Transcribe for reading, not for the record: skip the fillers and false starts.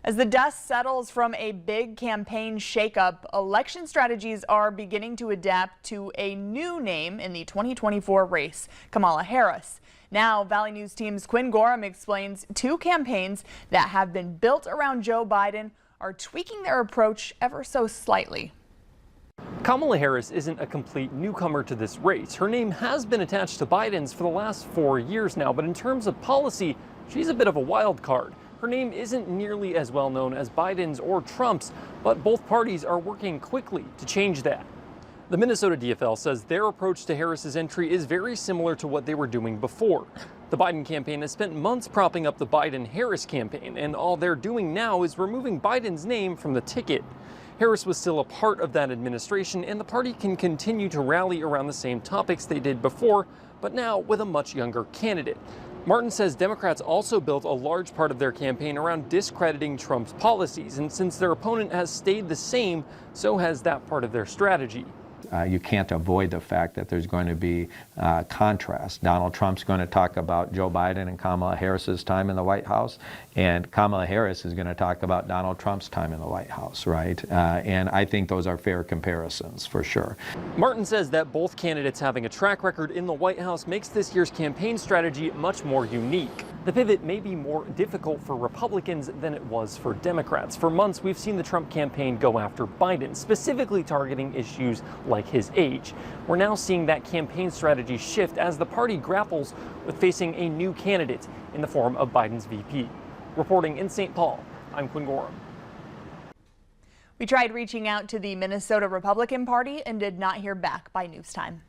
As the dust settles from a big campaign shakeup, election strategies are beginning to adapt to a new name in the 2024 race, Kamala Harris. Now, Valley News Team's Quinn Gorham explains two campaigns that have been built around Joe Biden are tweaking their approach ever so slightly. Kamala Harris isn't a complete newcomer to this race. Her name has been attached to Biden's for the last 4 years now, but in terms of policy, she's a bit of a wild card. Her name isn't nearly as well known as Biden's or Trump's, but both parties are working quickly to change that. The Minnesota DFL says their approach to Harris's entry is very similar to what they were doing before. The Biden campaign has spent months propping up the Biden-Harris campaign, and all they're doing now is removing Biden's name from the ticket. Harris was still a part of that administration, and the party can continue to rally around the same topics they did before, but now with a much younger candidate. Martin says Democrats also built a large part of their campaign around discrediting Trump's policies, and since their opponent has stayed the same, so has that part of their strategy. You can't avoid the fact that there's going to be contrast. Donald Trump's going to talk about Joe Biden and Kamala Harris's time in the White House, and Kamala Harris is going to talk about Donald Trump's time in the White House, right? And I think those are fair comparisons for sure. Martin says that both candidates having a track record in the White House makes this year's campaign strategy much more unique. The pivot may be more difficult for Republicans than it was for Democrats. For months, we've seen the Trump campaign go after Biden, specifically targeting issues like his age. We're now seeing that campaign strategy shift as the party grapples with facing a new candidate in the form of Biden's VP. Reporting in St. Paul, I'm Quinn Gorham. We tried reaching out to the Minnesota Republican Party and did not hear back by News Time.